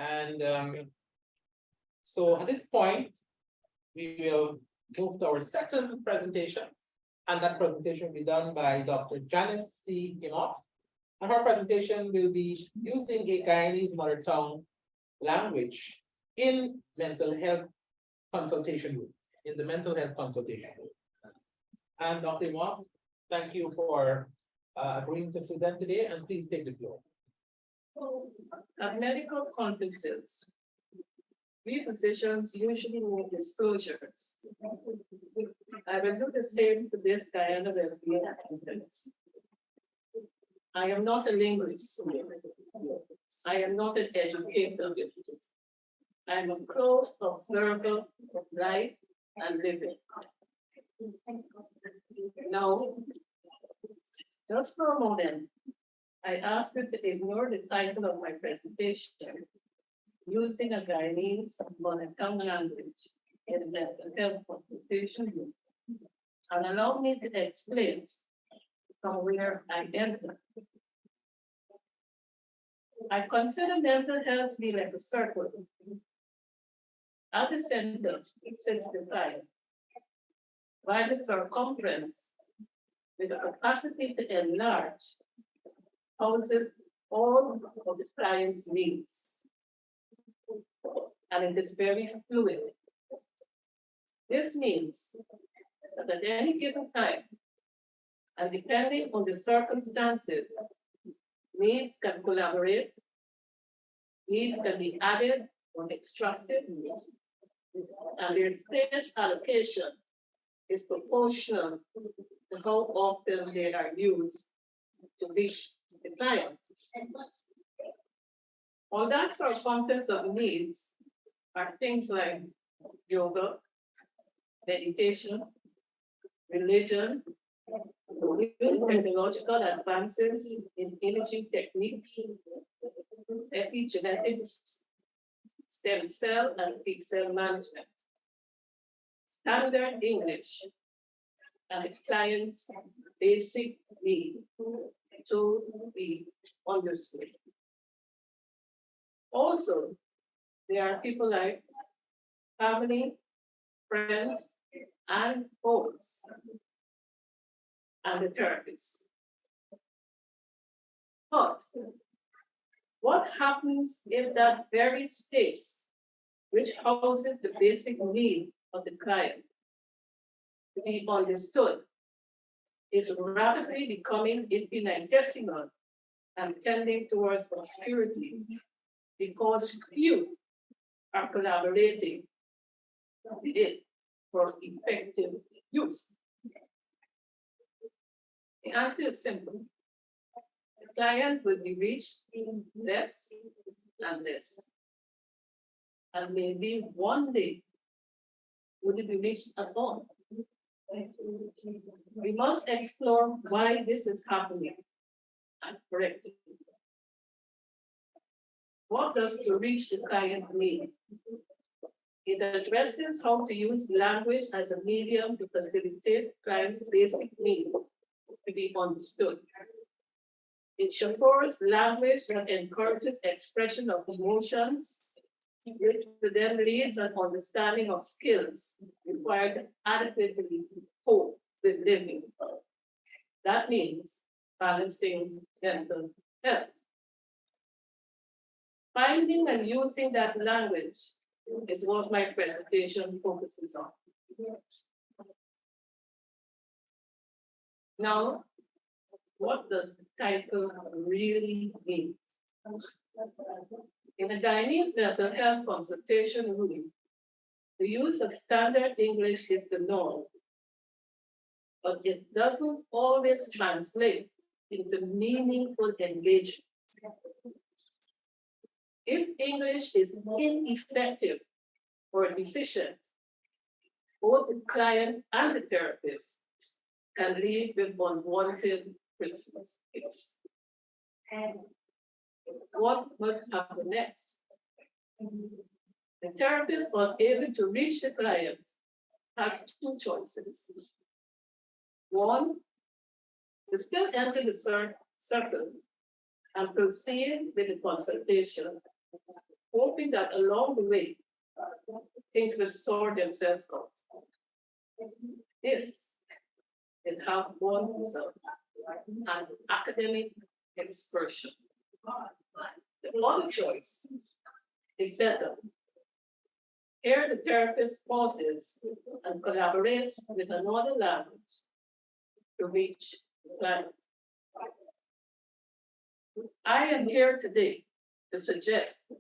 And so at this point, we will move to our second presentation. And that presentation will be done by Dr. Janice C Imhoff. And her presentation will be using a Guyanese mother tongue language in mental health consultation group, in the mental health consultation group. And Dr. Imhoff, thank you for agreeing to present today, and please take the floor. At medical conferences, we physicians usually make disclosures. I will do the same for this Guyana Wellbeing Conference. I am not a linguist. I am not an educator. I am a close observer of life and living. Now, just for a moment, I ask you to ignore the title of my presentation, using a Guyanese mother tongue language in the health consultation group, and allow me to explain from where I enter. I consider mental health to be like a circle. At the center, it sits the client, while the circumference, with the capacity to enlarge, houses all of the client's needs. And it is very fluid. This means that at any given time, and depending on the circumstances, needs can collaborate, needs can be added or extracted, and their space allocation is proportional to how often they are used to reach the client. On that circumference of needs are things like yoga, meditation, religion, technological advances in imaging techniques, epigenetics, stem cell and T cell management, standard English, and the client's basic need to be understood. Also, there are people like family, friends, and foes, and the therapist. But what happens if that very space, which houses the basic need of the client to be understood, is rapidly becoming infinitesimal and tending towards obscurity because few are collaborating with it for effective use? The answer is simple. The client will be reached less and less. And maybe one day will it be reached at all. We must explore why this is happening and correct it. What does to reach the client mean? It addresses how to use language as a medium to facilitate clients' basic need to be understood. It supports language that encourages expression of emotions, which then leads to an understanding of skills required to adequately cope with living. That means balancing mental health. Finding and using that language is what my presentation focuses on. Now, what does the title really mean? In the Guyanese mental health consultation room, the use of standard English is the norm, but it doesn't always translate into meaningful engagement. If English is ineffective or deficient, both the client and the therapist can leave with unwanted responses. And what must happen next? The therapist unable to reach the client has two choices. One, to still enter the circle and proceed with the consultation hoping that along the way, things will sort themselves out. This will have one result, an academic excursion. The one choice is better. Here, the therapist pauses and collaborates with another language to reach the client. I am here today to suggest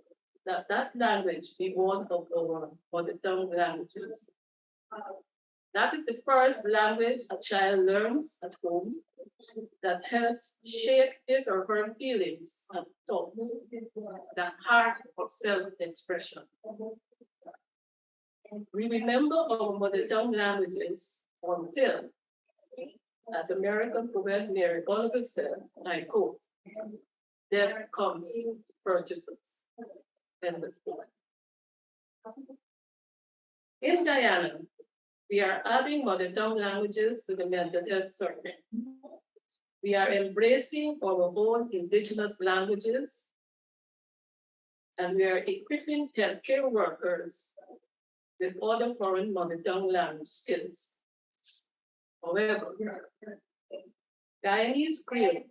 that that language be one of our mother tongue languages. That is the first language a child learns at home that helps shape his or her feelings and thoughts, the heart of self-expression. We remember our mother tongue languages until, as American poet Mary Oliver said, and I quote, "Death comes to purchase us." End of quote. In Guyana, we are adding mother tongue languages to the mental health survey. We are embracing our own indigenous languages, and we are equipping healthcare workers with other foreign mother tongue language skills. However, Guyanese Creole,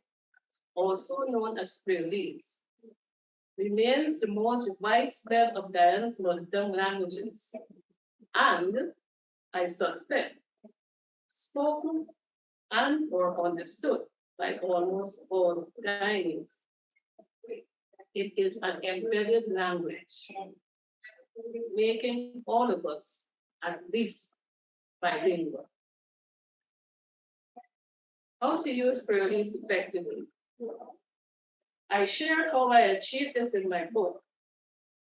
also known as Creolese, remains the most widespread of Guyana's mother tongue languages, and I suspect spoken and or understood by almost all Guyanese. It is an embedded language, making all of us at least bilingual. How to use Creolese effectively. I shared how I achieved this in my book,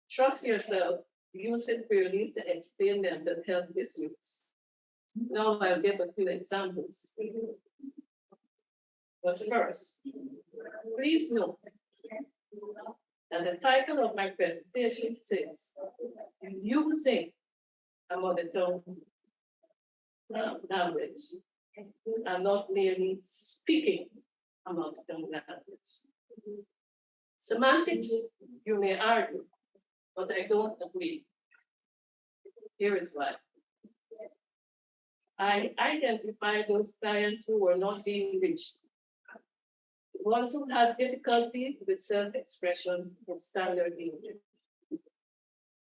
Trust Yourself, Using Creolese to Explain Mental Health Issues. Now I'll give a few examples. But first, please note that the title of my presentation says, Using a Mother Tongue Language, and not merely speaking a mother tongue language. Semantics, you may argue, but I don't agree. Here is why. I identify those clients who were not being reached, the ones who had difficulty with self-expression in standard English,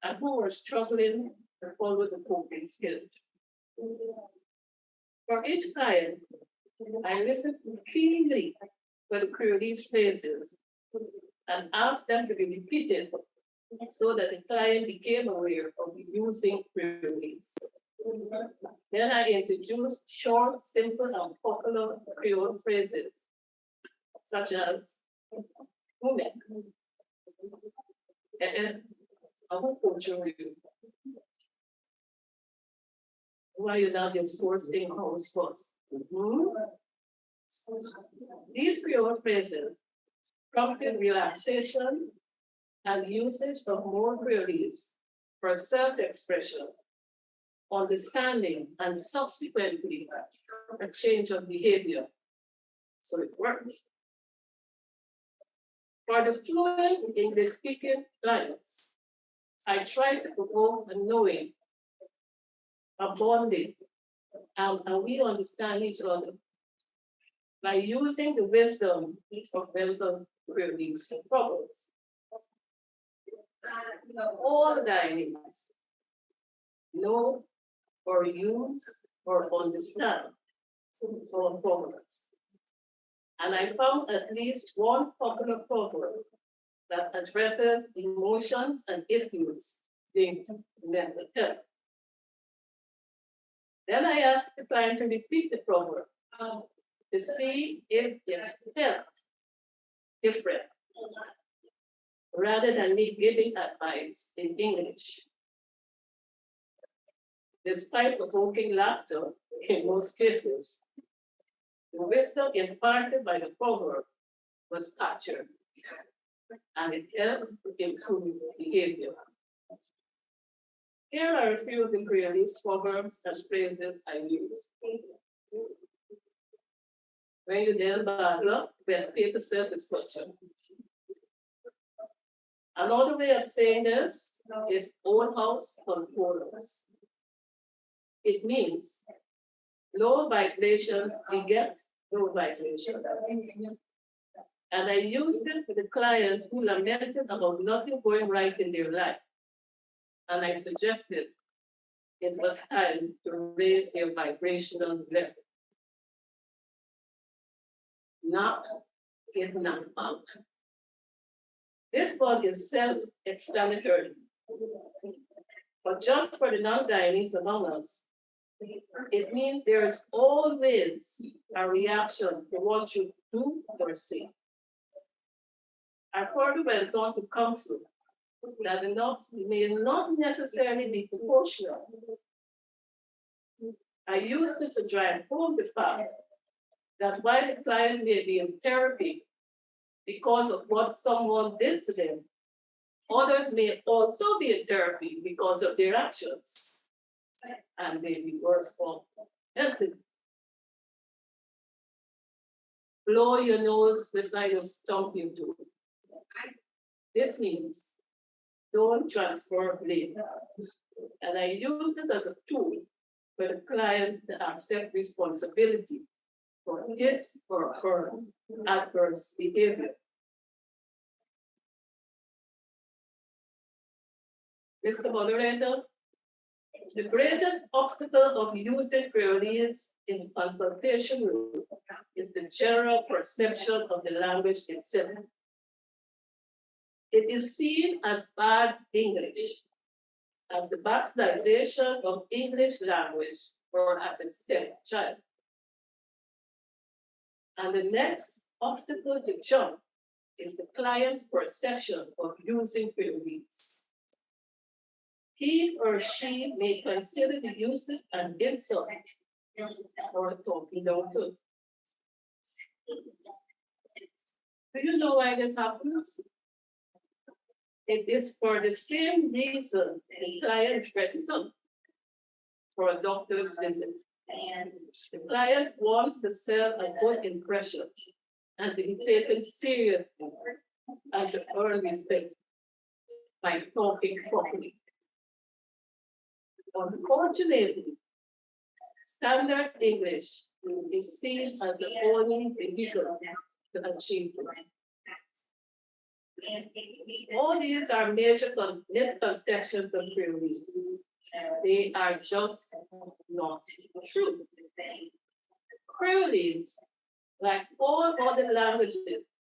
and who were struggling to follow the coping skills. For each client, I listened keenly for the Creolese phrases and asked them to be repeated so that the client became aware of using Creolese. Then I introduced short, simple, and popular Creole phrases, such as "Mumek," why you not discourse in house first? These Creole phrases prompted relaxation and usage of more Creolese for self-expression, understanding, and subsequently a change of behavior. So it worked. For the fluent English-speaking clients, I tried to provoke a knowing, a bonding, and we understand each other by using the wisdom of welcome Creolese proverbs. All Guyanese know or use or understand our proverbs. And I found at least one popular proverb that addresses emotions and issues linked to mental health. Then I asked the client to repeat the proverb to see if it felt different, rather than me giving advice in English. Despite provoking laughter in most cases, the wisdom imparted by the proverb was captured, and it helped to improve behavior. Here are a few of the Creolese proverbs and phrases I use. When you del barlo, when paper surface culture. Another way of saying this is own house control us. It means low vibrations beget low vibrations. And I used it with a client who lamented about nothing going right in their life. And I suggested it was time to raise their vibrational level. Not get knocked out. This one is self-explanatory. But just for the non-Guyanese among us, it means there is always a reaction to what you do or say. I further went on to counsel that the knocks may not necessarily be proportional. I used it to drive home the fact that while the client may be in therapy because of what someone did to them, others may also be in therapy because of their actions, and may be worse off mentally. Blow your nose beside your stump you do. This means don't transfer blame. And I use it as a tool for the client to accept responsibility for his or her adverse behavior. Mr. Moderator, the greatest obstacle of using Guyanese in consultation room is the general perception of the language itself. It is seen as bad English, as the bastardization of English language, or as a stepchild. And the next obstacle to jump is the client's perception of using Guyanese. He or she may consider the use of an insult or talking down to. Do you know why this happens? It is for the same reason the client dresses up for a doctor's visit. And the client wants to sell a good impression and to be taken seriously and to earn respect by talking properly. Unfortunately, standard English is seen as the only vehicle to achieve it. All these are major misconceptions of Guyanese. They are just not true. Guyanese, like all other languages,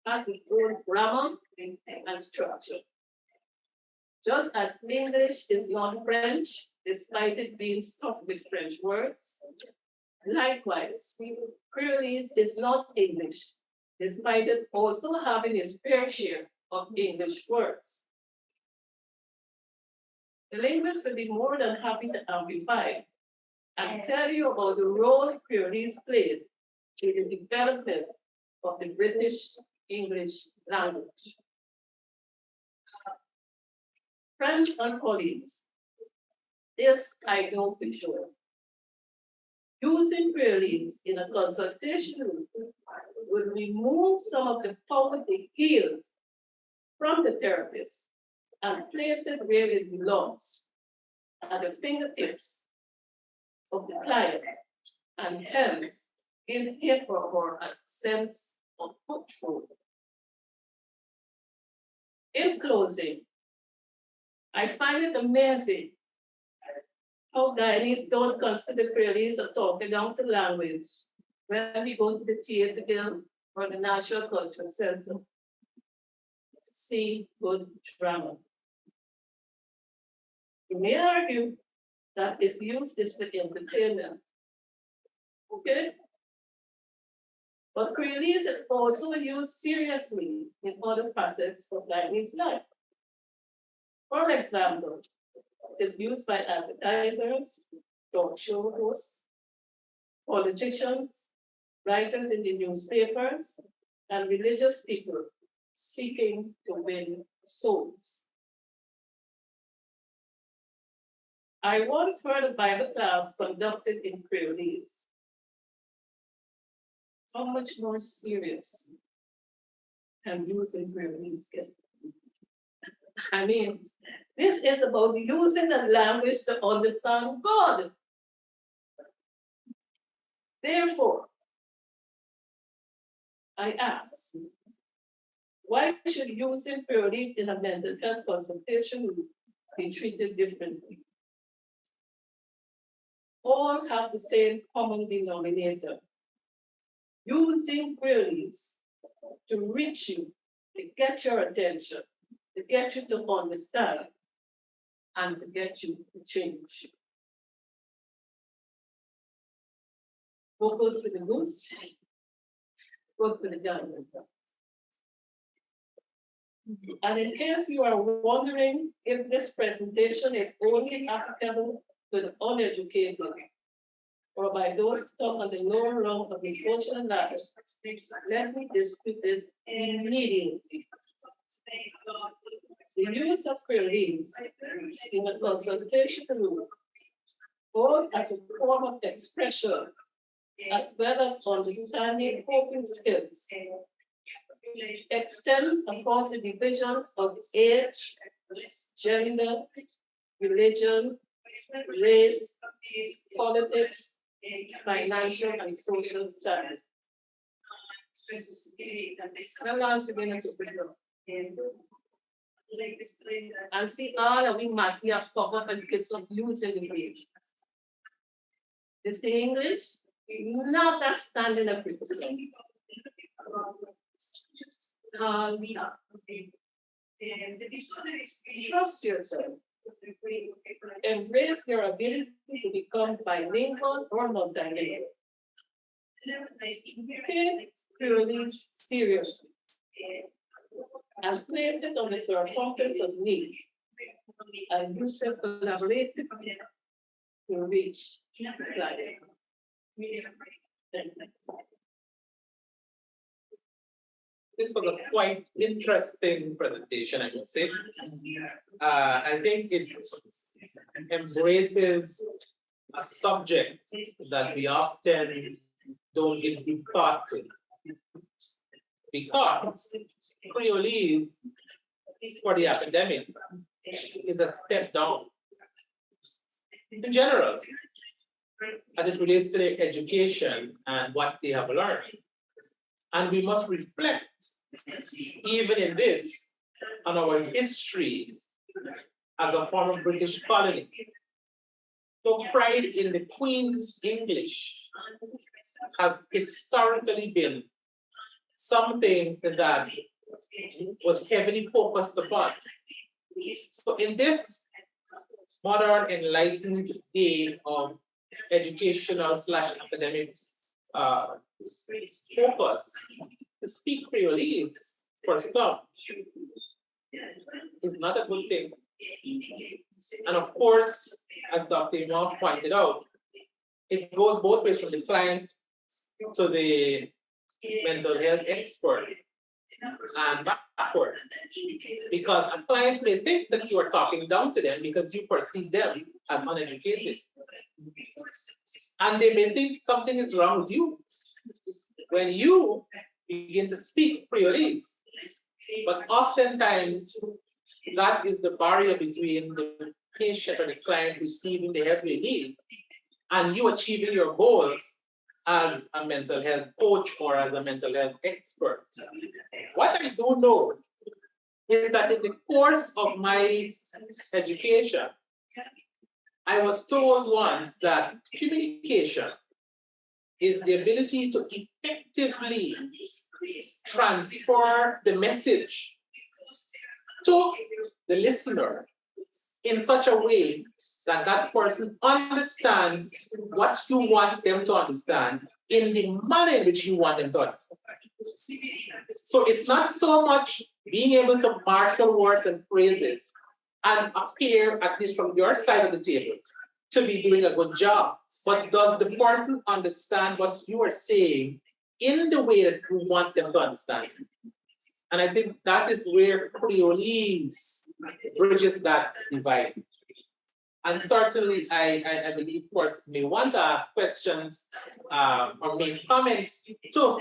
have its own grammar and structure. Just as English is not French, despite it being stuck with French words, likewise, Guyanese is not English, despite it also having its fair share of English words. The linguist will be more than happy to amplify and tell you about the role Guyanese played in the development of the British English language. Friends and colleagues, this I know for sure. Using Guyanese in a consultation room will remove some of the power they wield from the therapist and place it where it belongs, at the fingertips of the client, and hence give him or her a sense of control. In closing, I find it amazing how Guyanese don't consider Guyanese a talking down to language when we go to the theater guild or the National Cultural Center to see good drama. You may argue that its use is for entertainment. Okay? But Guyanese is also used seriously in other facets of Guyanese life. For example, it is used by advertisers, talk show hosts, politicians, writers in the newspapers, and religious people seeking to win souls. I once heard a Bible class conducted in Guyanese. How much more serious can using Guyanese get? I mean, this is about using the language to understand God. Therefore, I ask, why should using priorities in a mental health consultation be treated differently? All have the same common denominator. Using queries to reach you, to get your attention, to get you to understand, and to get you to change. What goes with the goose? Goes with the gander. And in case you are wondering if this presentation is only applicable to the uneducated or by those stuck on the lower rung of the social ladder, let me dispute this immediately. The use of queries in a consultation room, both as a form of expression as well as understanding coping skills, extends across the divisions of age, gender, religion, race, politics, financial and social status. And see all of we Matthew talk up and get some using the English. This the English, not that standing up. Trust yourself. Embrace your ability to become bilingual or multilingual. Take privilege seriously and place it on the circumference of needs and use it collaboratively to reach the planet. This was a quite interesting presentation, I would say. I think it embraces a subject that we often don't give deep thought to. Because Creolese for the academic is a step down. In general, as it relates to their education and what they have learned. And we must reflect, even in this, on our history as a former British colony. So pride in the Queen's English has historically been something that was heavily focused upon. So in this modern enlightened day of educational / academic focus, to speak Creolese for some is not a good thing. And of course, as Dr. Imhoff pointed out, it goes both ways from the client to the mental health expert and backward. Because a client may think that you are talking down to them because you perceive them as uneducated. And they may think something is wrong with you when you begin to speak Creolese. But oftentimes, that is the barrier between the patient or the client receiving the help they need and you achieving your goals as a mental health coach or as a mental health expert. What I do know is that in the course of my education, I was told once that communication is the ability to effectively transfer the message to the listener in such a way that that person understands what you want them to understand in the manner in which you want them to understand. So it's not so much being able to marshal words and phrases and appear, at least from your side of the table, to be doing a good job, but does the person understand what you are saying in the way that you want them to understand? And I think that is where Creolese bridges that divide. And certainly, I believe, of course, may want to ask questions or make comments to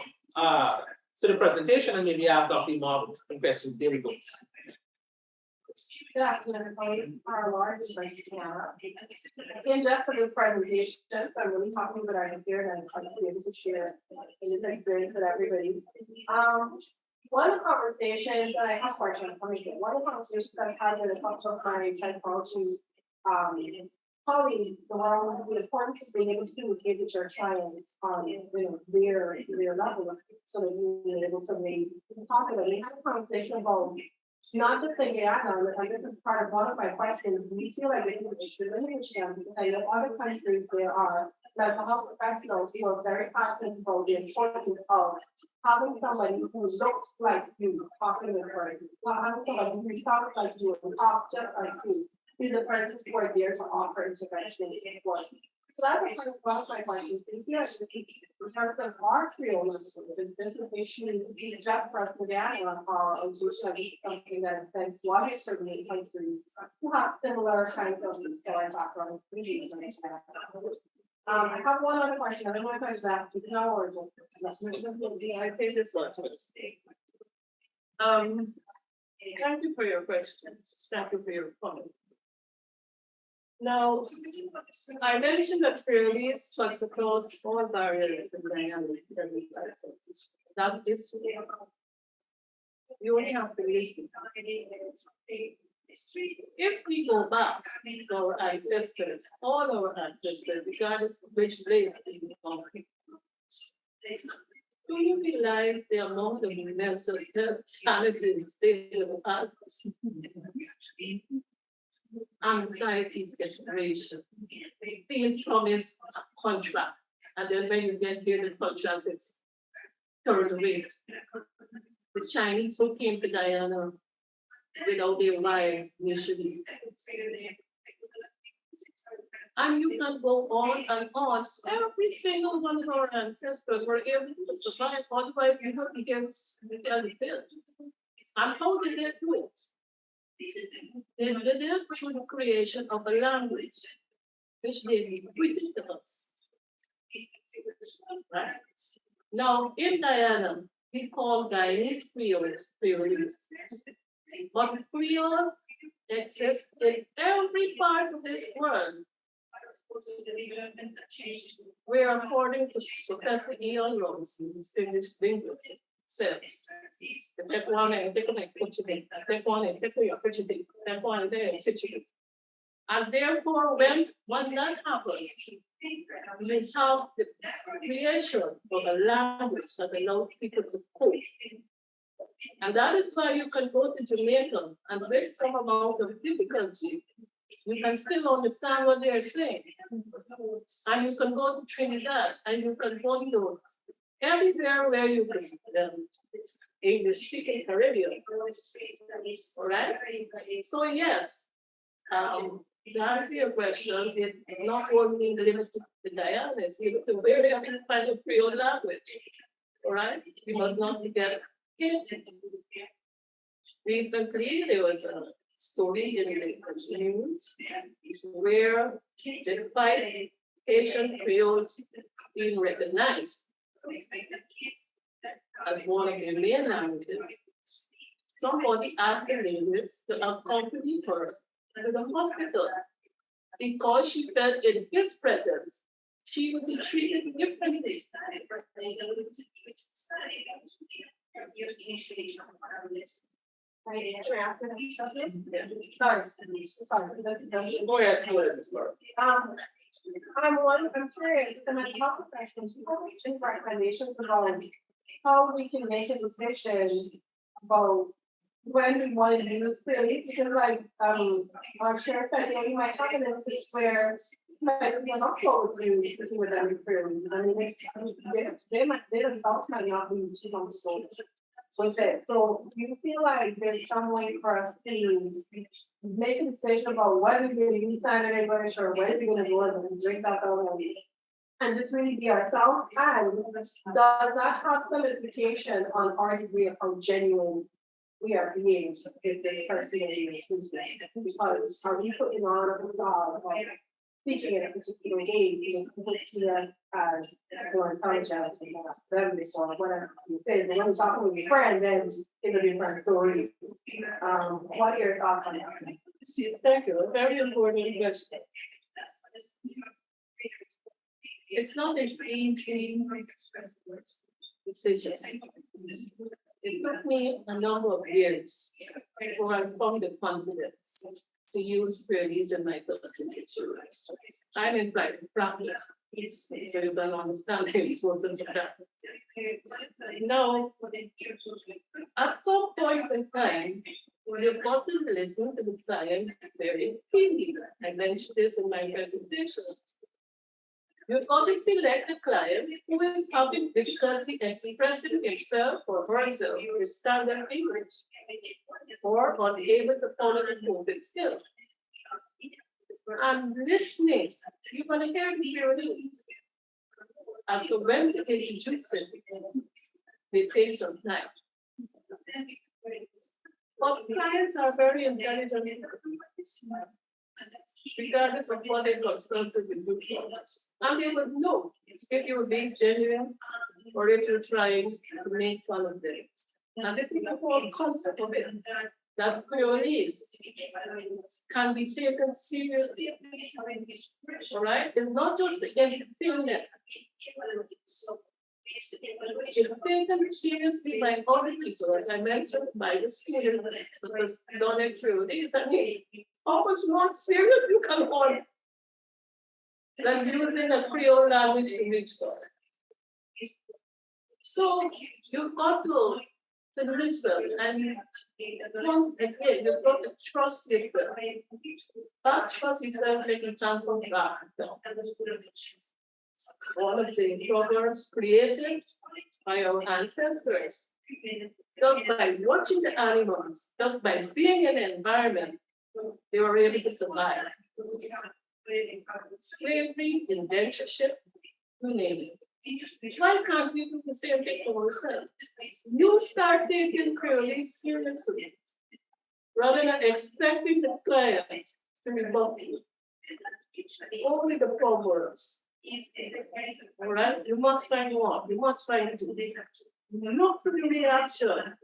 the presentation, and maybe ask Dr. Imhoff some questions. There we go. Our largest camera. In depth for this presentation, I'm really happy that I'm here and I'm able to share this experience with everybody. One conversation that I have one conversation that I had with a couple of my psychology colleagues around the importance of being able to communicate with your clients on their level, so that you're able to really talk about it. We had a conversation about not just the Guyana, and this is part of one of my questions. We feel like we should understand, because I know other countries there are mental health professionals who are very passionate about the importance of having somebody who looks like you talking with her, having somebody who sounds like you and talk just like you, be the person who are there to offer intervention and support. So that was one of my questions. Here, in terms of our Creole language, this issue just for us in Guyana, or something that affects wider certain countries who have similar kinds of historic backgrounds. I have one other question. I don't know if I was asked now or just. I take this one. Thank you for your question. Thank you for your comment. Now, I mentioned that Creolese cuts across all barriers in dynamic. That is true. You only have to listen. If we go back to our ancestors, all our ancestors, regardless of which place they belong, do you realize the amount of mental health challenges they have had? Anxiety situation, being promised a contract, and then when you get here, the contract is turned away. The Chinese who came to Guyana without their wives initially. And you can go on and on. Every single one of our ancestors were able to survive, otherwise we would be here to fail. And how did they do it? They did it through the creation of a language, which they bequeathed to us. Right? Now, in Guyana, we call Guyanese Creole. But Creole exists in every part of this world, where, according to Professor Ian Robinson, distinguished linguist, said, take one and take one and take your picture, take one and there, picture. And therefore, when that happens, you have the creation of a language that allows people to cope. And that is why you can go to Jamaica and with some amount of difficulty, you can still understand what they are saying. And you can go to Trinidad and you can go to everywhere where you can, English speaking Caribbean. All right? So, yes, to answer your question, it's not only limited to the Guyanese, you have to very different kind of Creole language. All right? You must not forget it. Recently, there was a story in the news where, despite Asian Creole being recognized as one of the main languages, somebody asked the linguist to accompany her to the hospital because she felt in his presence she would be treated differently. Go ahead, Ms. Laura. I'm curious, the mental health professionals, how we make recommendations about how we can make a decision about when we want to use Creole, because like our chair said, you might have an instance where we're not told to use speaking with them in Creole. I mean, their adults might not be too comfortable with it. So do you feel like there's some way for us to make a decision about whether we're going to use standard English or whether we're going to go and break that down and just really be ourselves? And does that have some implication on our degree of how genuine we are being with this person? Because are we putting on a facade of speaking in a particular way, more intelligent than before, whatever you say, but when you're talking with your friend, then it's a different story. What are your thoughts on that? Thank you. A very important question. It's not an easy decision. It took me a number of years before I found the confidence to use queries in my presentation. I'm in practice, so you don't understand the importance of that. Now, at some point in time, you've got to listen to the client very keenly. I mentioned this in my presentation. You've got to select a client who is having difficulty expressing himself or herself with standard English, or unable to follow the coded skills. And listening, you're going to hear the theories as to when to introduce it. They take some time. But clients are very intelligent, regardless of what they consulted with you. And they would know if you're being genuine or if you're trying to make fun of them. And this is the whole concept of it, that Guyanese can be taken seriously. All right? It's not just the entertainment. It's taken seriously by other people, as I mentioned, by the students, because done it through these. I mean, how much more serious you can hold than using a Creole language to reach God. So you've got to listen, and once again, you've got to trust yourself. That trust is something you can't come back down. One of the proverbs created by our ancestors, just by watching the animals, just by being in the environment, they were able to survive. Slavery, indentureship, you name it. Why can't we do the same thing for ourselves? You start taking Creole seriously, rather than expecting the client to rebut you. Only the proverbs. All right, you must find one. You must find two. Look for the reaction.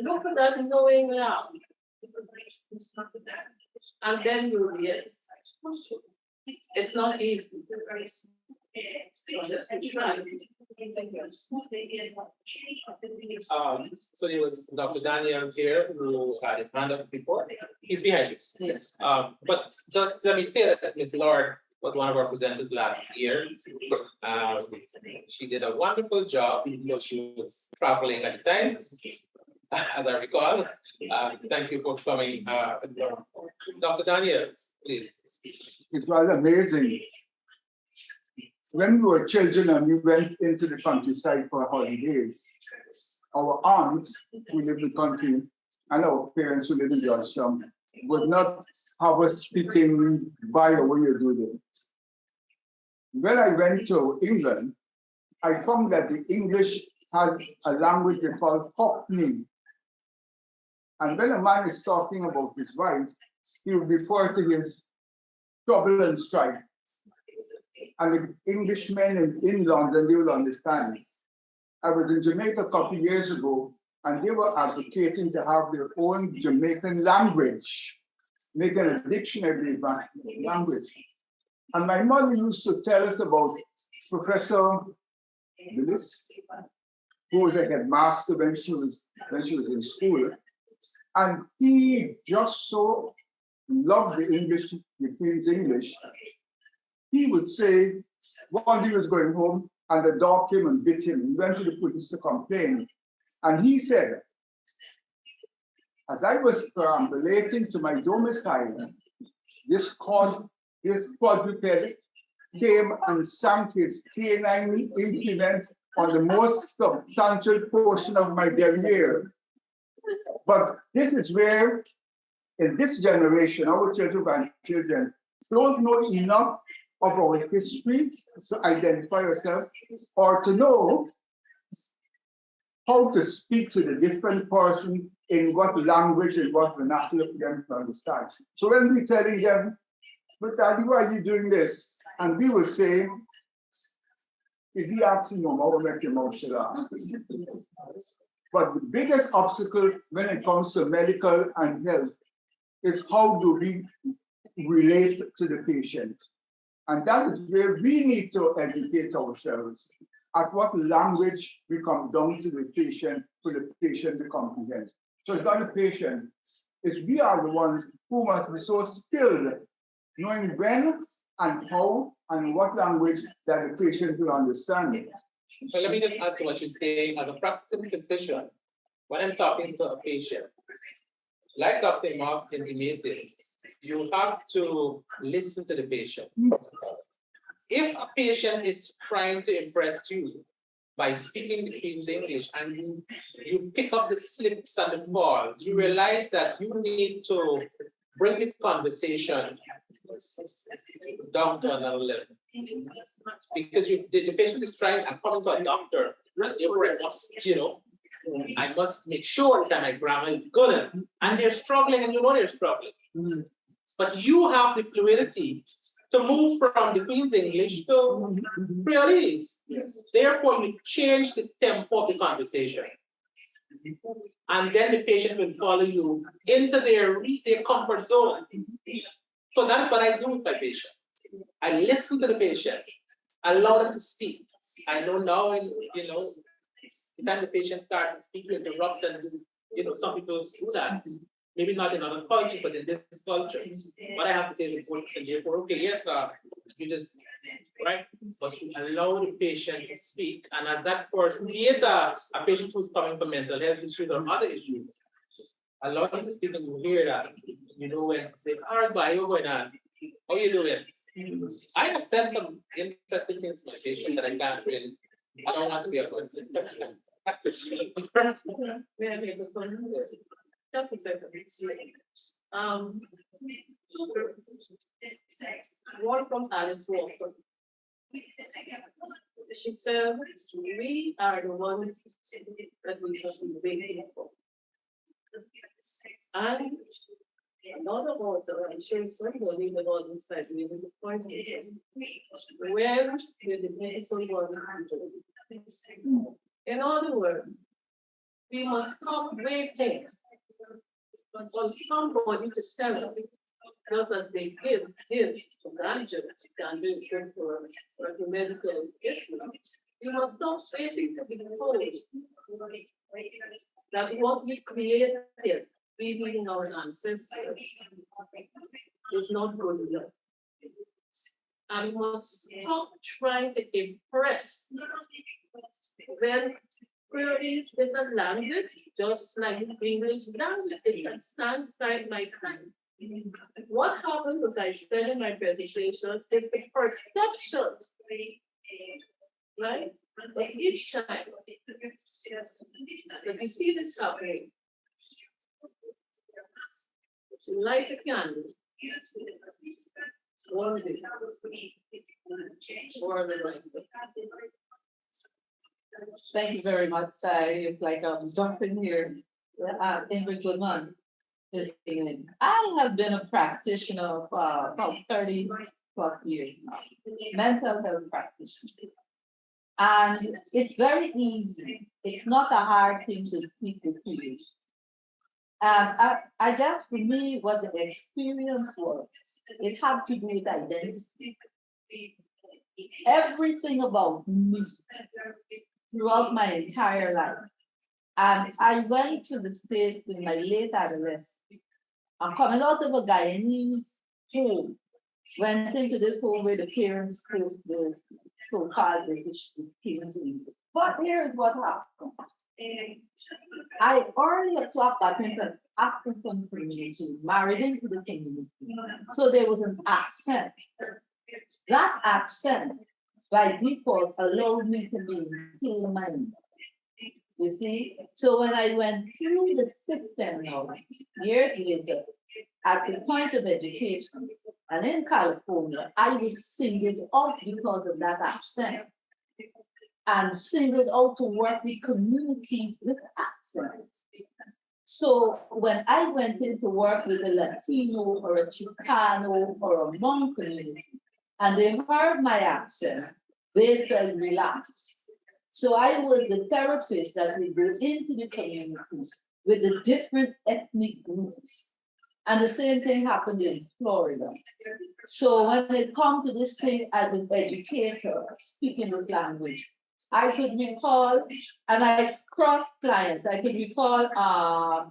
Look for that knowing laugh. And then you'll be it. It's not easy. So there was Dr. Daniel here who had his hand up before. He's behind you. Yes. But just let me say that Ms. Lord was one of our presenters last year. She did a wonderful job, even though she was traveling at the time, as I recall. Thank you for coming. Dr. Daniel, please. It was amazing. When we were children and we went into the countryside for holidays, our aunts who lived in the country and our parents who lived in Georgetown would not have us speaking by the way you do it. When I went to England, I found that the English had a language they call Cockney. And when a man is talking about his wife, he will refer to his trouble and strife. And the Englishmen in London, they will understand. I was in Jamaica a couple of years ago, and they were advocating to have their own Jamaican language, making a dictionary language. And my mother used to tell us about Professor Willis, who was a headmaster when she was in school. And he just so loved the English, the Queen's English. He would say, one day he was going home and the dog came and bit him. He went to the police to complain. And he said, as I was perambulating to my domicile, this quadruped came and sank his canine implements on the most substantial portion of my derriere. But this is where, in this generation, our children and children don't know enough of our history to identify ourselves or to know how to speak to the different person in what language and what vernacular for them to understand. So when we're telling them, but Daddy, why are you doing this? And we will say, if he asks you, no, will make your mouth shut up. But the biggest obstacle when it comes to medical and health is how do we relate to the patient? And that is where we need to educate ourselves at what language we come down to the patient for the patient to comprehend. So it's not the patient, it's we are the ones who must be so skilled knowing when and how and what language that the patient will understand. So let me just add to what you're saying. As a practicing physician, when I'm talking to a patient, like Dr. Mark intimated, you have to listen to the patient. If a patient is trying to impress you by speaking the King's English and you pick up the slips and the falls, you realize that you need to bring the conversation down to another level. Because the patient is trying to come to a doctor, I must make sure that my grammar is good. And they're struggling, and you know they're struggling. But you have the fluidity to move from the Queen's English to Creolese. Therefore, you change the tempo of the conversation. And then the patient will follow you into their comfort zone. So that's what I do with my patient. I listen to the patient, allow them to speak. I know now, the time the patient starts to speak, you interrupt, and some people do that. Maybe not in other cultures, but in this culture, what I have to say is important, and therefore, okay, yes, you just, right? But you allow the patient to speak, and as that person, be it a patient who's coming from mental health issues or other issues, allow them to speak, and you hear that, you know when to say, all right, bye, you're going on. How you doing? I have said some interesting things to my patient that I can't really, I don't want to be a good Just a second. One from Alice Walker. She said, we are the ones that we have been waiting for. And another author, I'm sure somebody with all this that we will point to. Where will the medical body handle? In other words, we must stop waiting for somebody to tell us, just as they give to graduates, can be good for the medical issue. We must stop waiting to be told that what we created, we being our ancestors, is not good enough. And we must stop trying to impress. Then Creolese is a language, just like English language, it can stand side by side. What happens, as I said in my presentation, is the perception, right? But each time that we see this happening, to light a candle, one day, or the light. Thank you very much. It's like jumping here. Ingrid Goodman is saying, I have been a practitioner for about 30+ years now, mental health practitioner. And it's very easy. It's not a hard thing to speak with you. And I guess for me, what the experience was, it had to do with identity. Everything about me throughout my entire life. And I went to the States in my late adolescence. I'm coming out of a Guyanese home. Went into this home where the parents spoke the so-called British English. But here is what happened. I early o'clock got into an African community, married into the community. So there was an accent. That accent, by default, allowed me to be in mind. You see? So when I went through the system now, years later, at the point of education, and in California, I was singled out because of that accent. And singled out to work with communities with accents. So when I went in to work with a Latino or a Chicano or a Hmong community, and they heard my accent, they felt relaxed. So I was the therapist that would go into the communities with the different ethnic groups And the same thing happened in Florida. So when it comes to this thing as an educator speaking this language, I could recall, and I cross clients, I could recall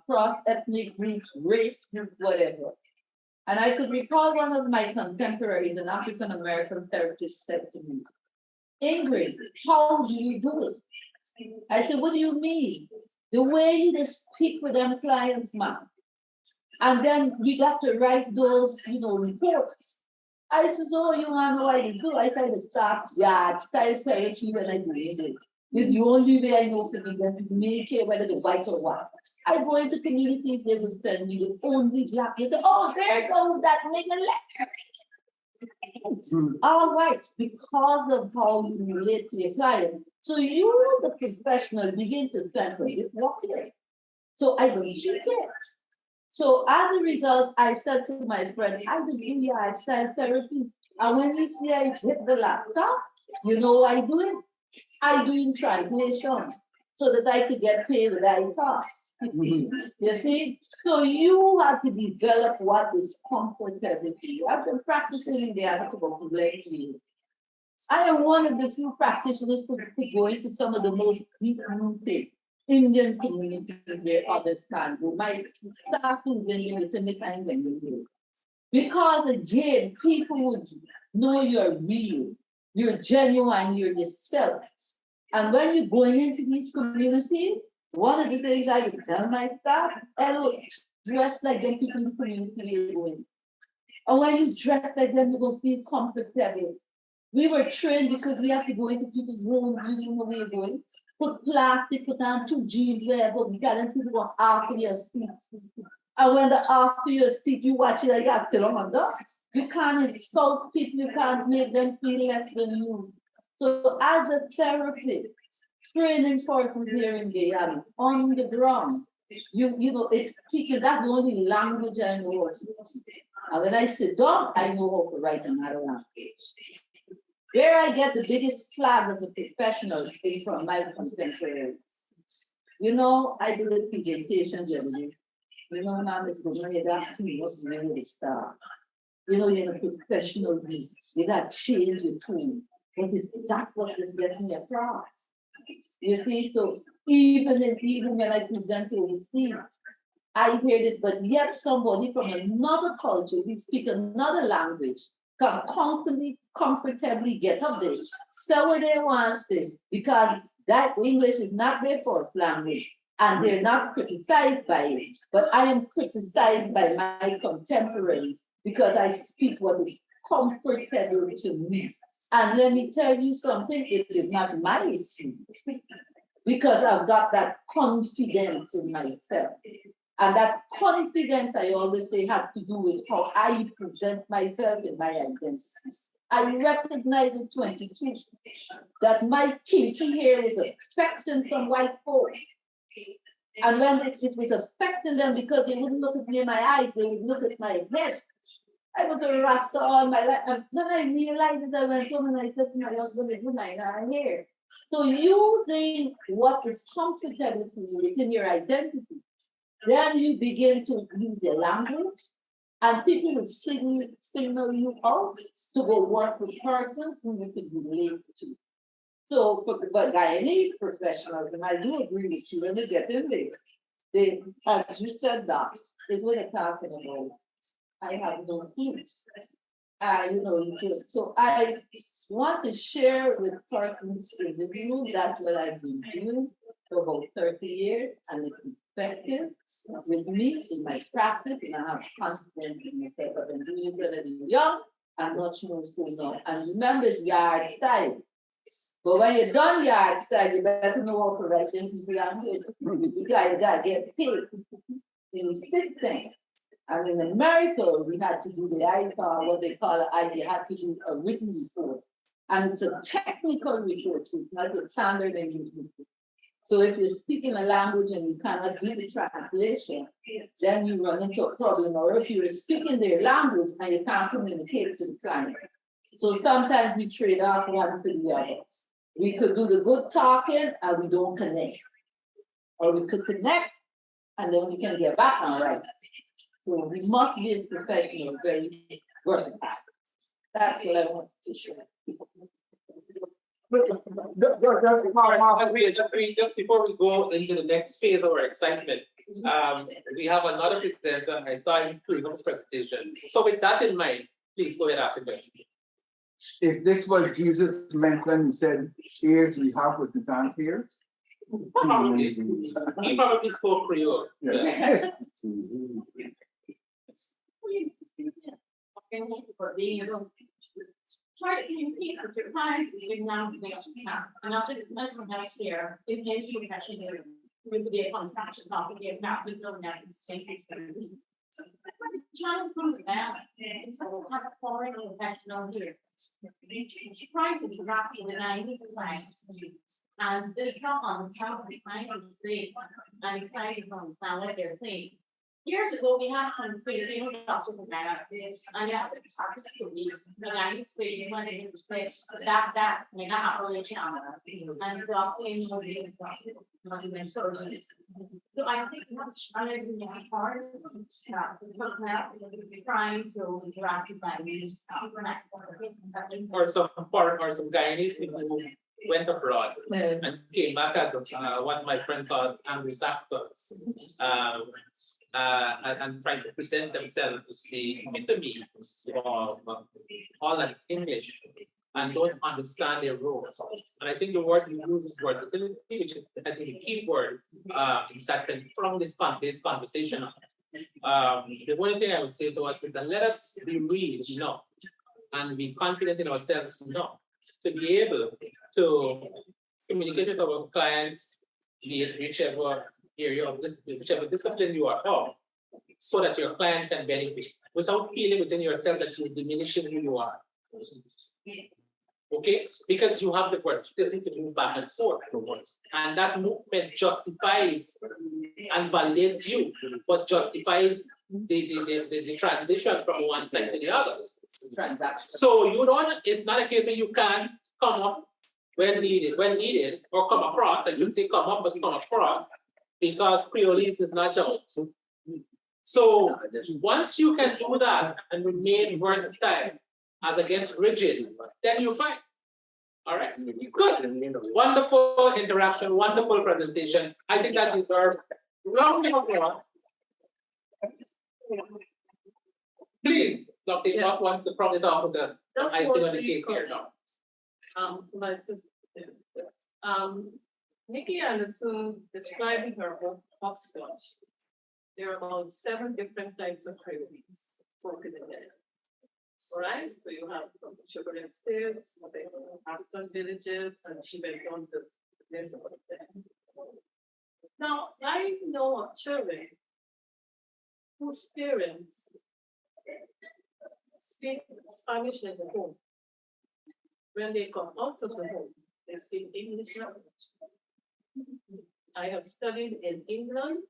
cross-ethnic groups, race groups, whatever. And I could recall one of my contemporaries, an African-American therapist, said to me, Ingrid, how do you do it? I said, what do you mean? The way you just speak with them clients, man. And then we got to write those, reports. I said, oh, you want to know what I do? I said, style therapy when I do it. It's the only way I know to be them to make it, whether the white or white. I go into communities, they will send me the only black. They say, oh, there goes that nigga left. All whites, because of how you relate to your client. So you, the professional, begin to separate it. Okay. So I don't check it. So as a result, I said to my friend, I do yard style therapy. And when you see I hit the laptop, you know what I do? I do in translation so that I could get paid with iPass. You see? So you have to develop what is comfortable to you. I've been practicing in the art for about 11 years. I am one of the few practitioners who go into some of the most deep-rooted Indian communities where others can't go. My staff in India is a misunderstanding. Because again, people would know you're real, you're genuine, you're yourself. And when you're going into these communities, one of the things I would tell my staff, hello, dress like them people in the community you're going. And when you dress like them, you're going to feel comfortable. We were trained because we have to go into people's rooms, you know where you're going. Put plastic, put down 2 jeans, but we got them people go after your seat. And when the after your seat, you watch it, like you have to on that. You can't insult people, you can't make them feel less than you. So as a therapist, training persons here in Guyana, on the ground, you know, it's speaking, that's the only language I know how to speak. And when I sit down, I know how to write another language. Where I get the biggest flag as a professional is from my contemporaries. You know, I do the presentations every day. You know, now this goes on, you got to what's really the star. You know, you're a professional being. You got to change your tune. But it's that what is getting across. You see, so even when I present overseas, I hear this, but yet somebody from another culture, we speak another language, can comfortably get up there, say what they want to say, because that English is not their first language, and they're not criticized by it. But I am criticized by my contemporaries because I speak what is comfortable to me. And let me tell you something, it is not my issue, because I've got that confidence in myself. And that confidence, I always say, has to do with how I present myself in my identity. I recognize at 22 that my kinky hair was affecting some white folks. And when it was affecting them because they wouldn't look at me in my eyes, they would look at my head. I was a rasta all my life. And then I realized that I went home and I said to my husband, it's my hair. So using what is comfortable to you within your identity, then you begin to use the language, and people will signal you out to go work with persons who you can relate to. So, but Guyanese professionals, and I do agree with you, when they get in there, they, as you said, that is what they're talking about. I have no clue. You know, so I want to share with persons in the room. That's what I've been doing for about 30 years, and it's effective with me in my practice, and I have confidence in myself. I've been doing it when I was young, and much more so now. And remember, it's yard style. But when you're done yard style, you better know how to write into the language. You gotta get paid in system. And in America, we had to do the IFAR, what they call it, you had to do a written report. And it's a technical report, so it's not a standard English report. So if you're speaking a language and you cannot do the translation, then you run into a problem. Or if you're speaking their language and you can't communicate to the client. So sometimes we trade off one to the other. We could do the good talking and we don't connect. Or we could connect and then we can get back on right. So we must be as professional, very versatile. That's what I wanted to share. Just before we go into the next phase of our excitement, we have another presenter. I saw him through his presentation. So with that in mind, please go ahead, ask the question. If this was Jesus meant when he said, ears we have with his aunt here. Probably. He probably spoke Creole. Yeah. For being able to try to compete with your time, even now, next week. And I'll just mention that here, if you can actually do it, we would be a contact, not be a map, we don't have to take it. Trying to prove that, it's so kind of foreign and professional here. Trying to be rocky in the 90s, and there's no understand the kind of state, and trying to understand what they're saying. Years ago, we had some pretty talks about this, and yeah, the 90s speaking when it was that made an operation and docking so I think much part trying to interact with Or some Guyanese people who went abroad and came back as what my friend calls Anglo-Saxons, and trying to present themselves as the epitome of all that's English and don't understand their role. And I think the word we use is versatility, which is I think the key word that can from this conversation. The only thing I would say to us is that let us be real enough and be confident in ourselves enough to be able to communicate with our clients, be it whichever area of this, whichever discipline you are of, so that your client can benefit without feeling within yourself that you're diminishing who you are. Okay? Because you have the versatility to move back and forth. And that movement justifies and validates you, but justifies the transition from one side to the other. So you don't, it's not a case where you can come up when needed, or come across, and you say come up but come across, because Creolese is not done. So once you can do that and remain versatile as against rigid, then you're fine. All right, good, wonderful interaction, wonderful presentation. I think that deserves round of applause. Please, Dr. Imhoff wants to probably talk with the icing on the cake here now. My sister, Nikki Anderson describing her book hopscotch. There are about 7 different types of Creolese spoken in there. All right, so you have sugar and sticks, African villages, and she went on to this about them. Now, I know of children whose parents speak Spanish in the home. When they come out of the home, they speak English language. I have studied in England,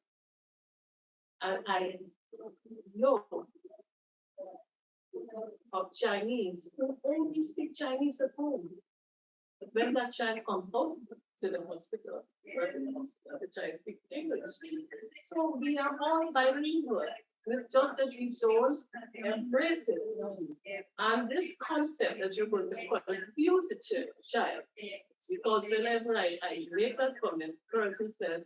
and I know of Chinese who only speak Chinese at home. But when that child comes out to the hospital, the child speaks English. So we are all bilingual. It's just that we don't embrace it. And this concept that you're going to confuse the child, because whenever I make that comment, person says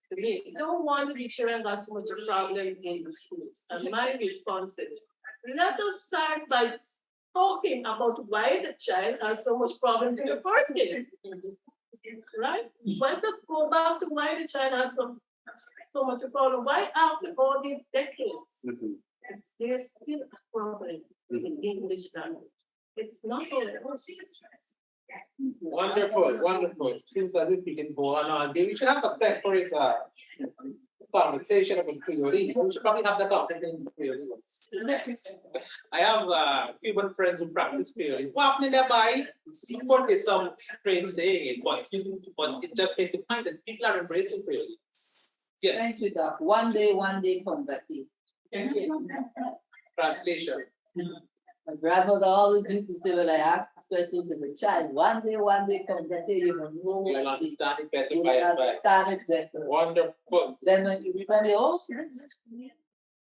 to me, no wonder the children got so much problem in the schools. And my response is, let us start by talking about why the child has so much problems in the first place. Right? Let us go back to why the child has so much a problem. Why after all these decades, there's still a problem in English language? It's not all it was. Wonderful, wonderful. Seems as if we can go on all day. We should have a separate conversation about Creolese. We should probably have the conversation in Creolese. I have Cuban friends who practice Creolese. What happened in their mind? Of course, there's some strange saying it, but it just makes the point that people are embracing Creolese. Yes. Thank you, Doc. One day, come that day. Translation. My grandmother always used to say when I asked questions to the child, one day, come that day, you will know. You will understand it better you by will and by. understand it better. Wonderful. Then when you find it, oh,